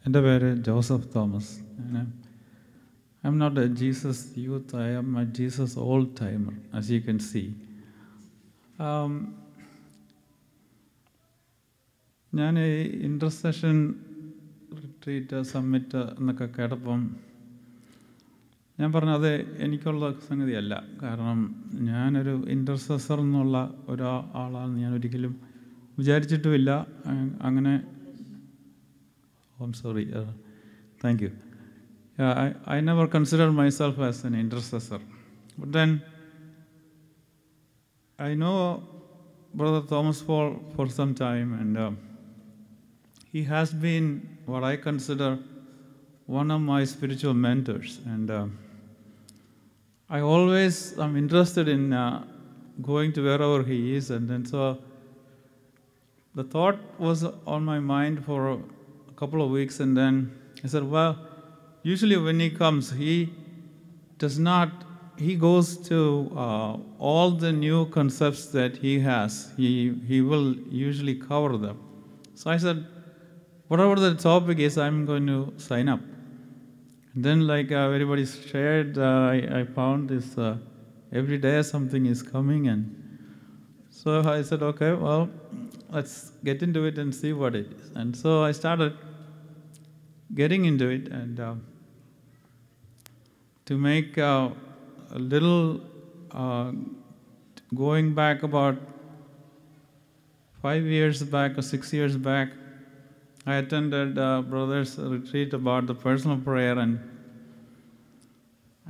എൻ്റെ പേര് Joseph Thomas. I'm not a Jesus youth, I am a Jesus old timer, as you can see. ഞാൻ intercession retreat summit എന്നൊക്കെ കേട്ടപ്പം ഞാൻ പറഞ്ഞത് എനിക്കുള്ള സംഗതിയല്ല. കാരണം ഞാനൊരു ഇൻ്റർസെസർ എന്നുള്ള ഒരാളാണെന്ന് ഞാൻ ഒരിക്കലും വിചാരിച്ചിട്ടുമില്ല. അങ്ങനെ I'm sorry. Thank you. I never considered myself as an intercessor. But then I know Brother Thomas Paul for some time, and he has been what I consider one of my spiritual mentors. And I always am interested in going to wherever he is. And then so the thought was on my mind for a couple of weeks, and then I said, well, usually when he comes, he goes to all the new concepts that he has. He will usually cover them. So I said, whatever the topic is, I'm going to sign up. And then like everybody shared, I found this every day something is coming. And so I said, okay, well, let's get into it and see what it is. And so I started getting into it, and to make a little going back about 5 years back or 6 years back, I attended brother's retreat about the personal prayer, and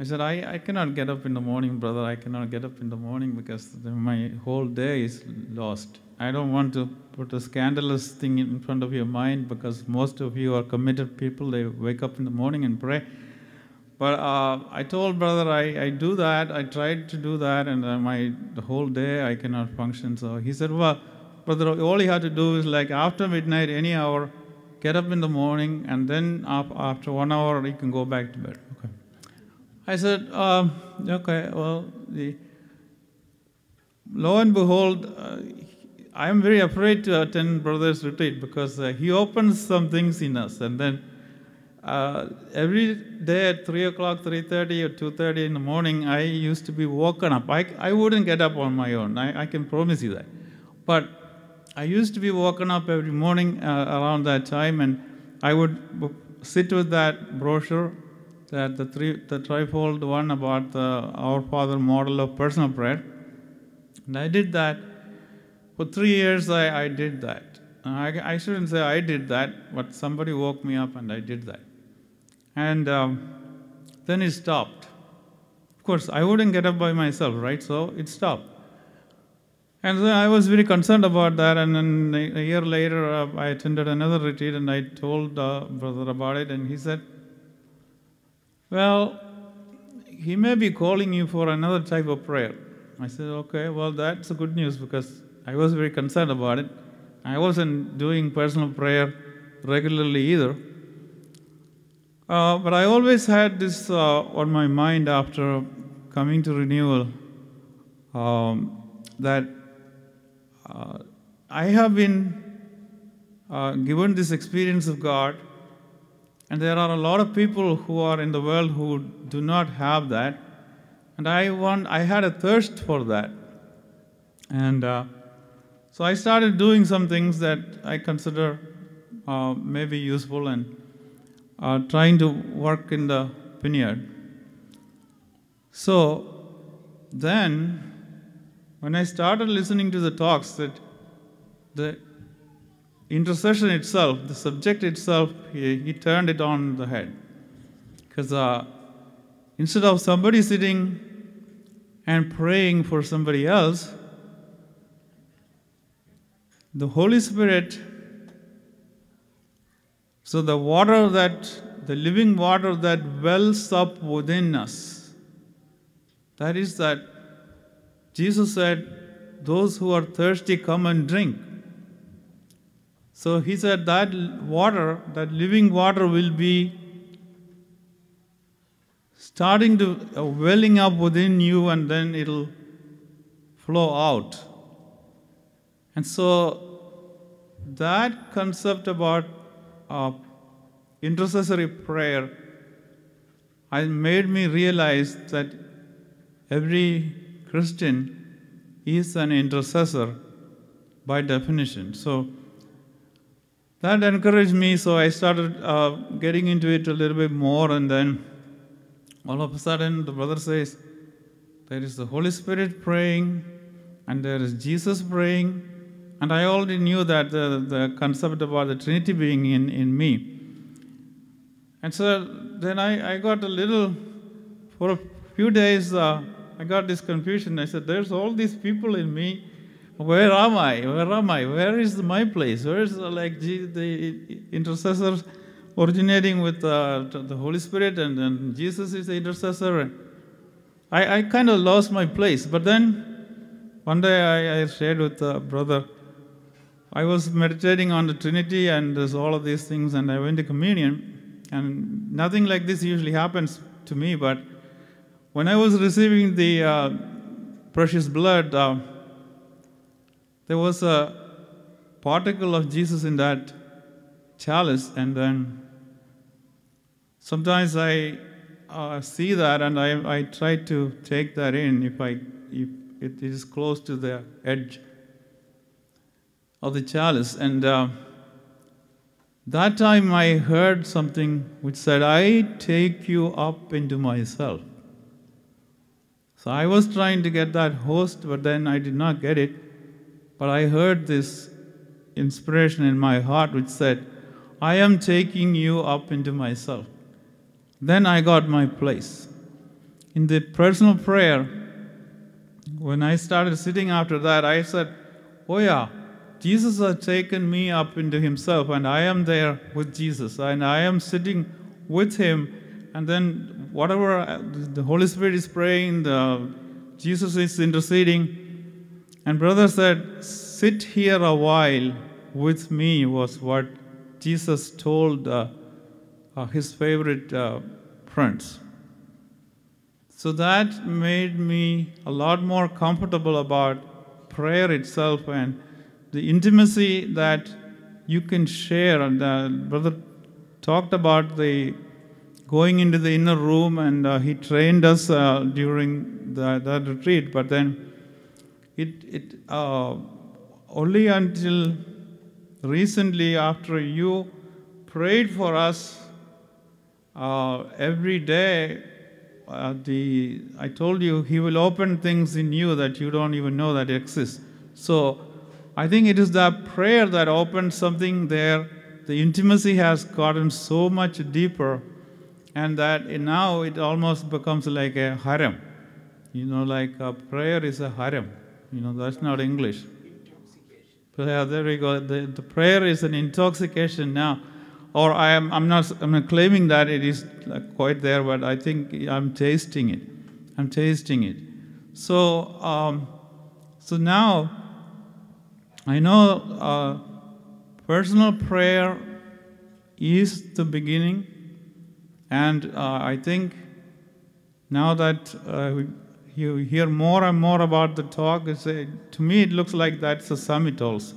I said, I cannot get up in the morning, brother. I cannot get up in the morning because my whole day is lost. I don't want to put a scandalous thing in front of your mind, because most of you are committed people. They wake up in the morning and pray. But I told brother, I do that. I tried to do that, and the whole day I cannot function. So he said, well, brother, all you have to do is like after midnight, any hour, get up in the morning, and then after 1 hour, you can go back to bed. Okay. I said, okay, well, lo and behold, I am very afraid to attend brother's retreat, because he opens some things in us, and then every day at 3 o'clock, 3:30 or 2:30 in the morning, I used to be woken up. I wouldn't get up on my own. I can promise you that. But I used to be woken up every morning around that time, and I would sit with that brochure, the trifold one about the Our Father model of personal prayer. And I did that. For 3 years, I did that. I shouldn't say I did that, but somebody woke me up and I did that. And then it stopped. Of course, I wouldn't get up by myself, right? So it stopped. And then I was very concerned about that. And then a year later, I attended another retreat, and I told brother about it. And he said, well, he may be calling you for another type of prayer. I said, okay, well, that's a good news, because I was very concerned about it. I wasn't doing personal prayer regularly either. But I always had this on my mind after coming to renewal, that I have been given this experience of God, and there are a lot of people who are in the world who do not have that. And I had a thirst for that. And so I started doing some things that I consider may be useful, and trying to work in the vineyard. So then, when I started listening to the talks, that the intercession itself, the subject itself, he turned it on the head. Because instead of somebody sitting and praying for somebody else, the Holy Spirit, so the living water that wells up within us, that is that Jesus said, those who are thirsty, come and drink. So he said that water, that living water, will be starting to welling up within you, and then it'll flow out. And so that concept about intercessory prayer, it made me realize that every Christian is an intercessor by definition. So that encouraged me, so I started getting into it a little bit more, and then all of a sudden the brother says, there is the Holy Spirit praying, and there is Jesus praying, and I already knew that the concept about the Trinity being in me. And so then I got a little, for a few days, I got this confusion. I said, there's all these people in me. Where am I? Where am I? Where is my place? Where is the intercessors originating with the Holy Spirit, and Jesus is the intercessor? I kind of lost my place. But then one day I shared with a brother, I was meditating on the Trinity and there's all of these things, and I went to communion, and nothing like this usually happens to me, but when I was receiving the precious blood, there was a particle of Jesus in that chalice, and then sometimes I see that, and I try to take that in if it is close to the edge of the chalice. And that time I heard something which said, I take you up into myself. So I was trying to get that host, but then I did not get it. But I heard this inspiration in my heart which said, I am taking you up into myself. Then I got my place. In the personal prayer, when I started sitting after that, I said, oh yeah, Jesus has taken me up into himself, and I am there with Jesus, and I am sitting with him, and then whatever the Holy Spirit is praying, Jesus is interceding, and brother said, sit here a while with me, was what Jesus told his favorite friends. So that made me a lot more comfortable about prayer itself and the intimacy that you can share. And brother talked about the going into the inner room, and he trained us during that retreat. But then it only until recently, after you prayed for us every day, I told you he will open things in you that you don't even know that exist. So I think it is that prayer that opened something there. The intimacy has gotten so much deeper, and that now it almost becomes like a harem. Like a prayer is a harem. That's not English. But yeah, there we go. The prayer is an intoxication now. Or I'm not claiming that it is quite there, but I think I'm tasting it. I'm tasting it. So now I know personal prayer is the beginning, and I think now that you hear more and more about the talk, to me it looks like that's a summit also.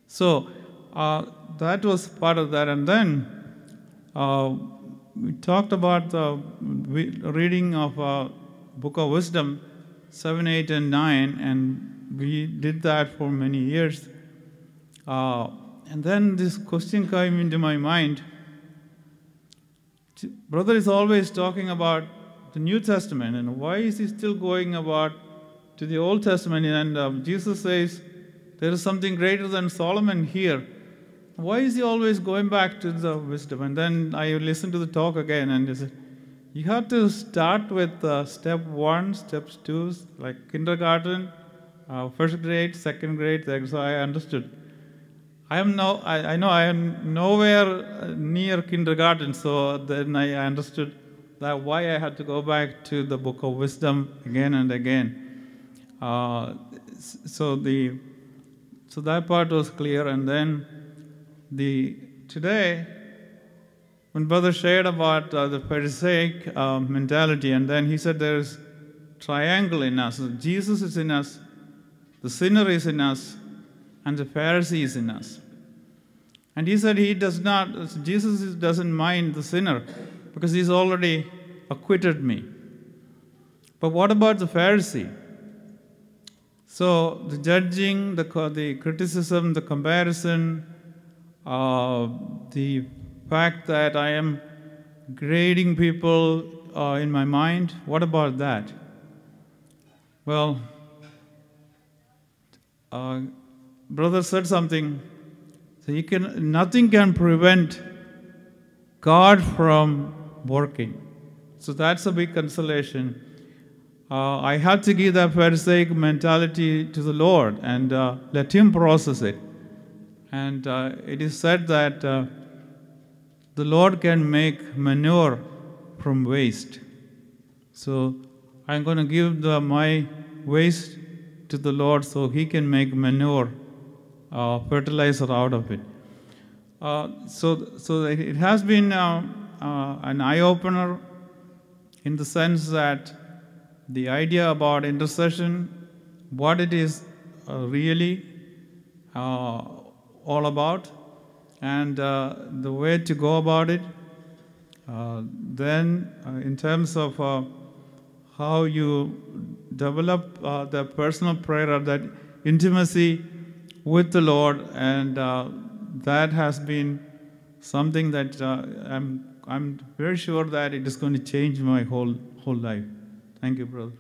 So that was part of that, and then we talked about the reading of Book of Wisdom 7, 8, and 9, and we did that for many years. And then this question came into my mind. Brother is always talking about the New Testament, and why is he still going about to the Old Testament? And Jesus says there is something greater than Solomon here. Why is he always going back to the wisdom? And then I listened to the talk again, and he said, you have to start with step 1, steps 2, like kindergarten, first grade, second grade. So I understood. I know I am nowhere near kindergarten, so then I understood that why I had to go back to the Book of Wisdom again and again. So that part was clear, and then today, when Brother shared about the Pharisaic mentality, and then he said there is triangle in us. Jesus is in us, the sinner is in us, and the Pharisee is in us. And he said Jesus doesn't mind the sinner because he's already acquitted me. But what about the Pharisee? So the judging, the criticism, the comparison, the fact that I am grading people in my mind, what about that? Well, brother said something. So nothing can prevent God from working. So that's a big consolation. I had to give that Pharisaic mentality to the Lord and let Him process it. And it is said that the Lord can make manure from waste. So I'm going to give my waste to the Lord so He can make manure, fertilizer out of it. So it has been an eye-opener in the sense that the idea about intercession, what it is really all about, and the way to go about it. Then in terms of how you develop the personal prayer or that intimacy with the Lord, and that has been something that I'm very sure that it is going to change my whole life. Thank you, brother.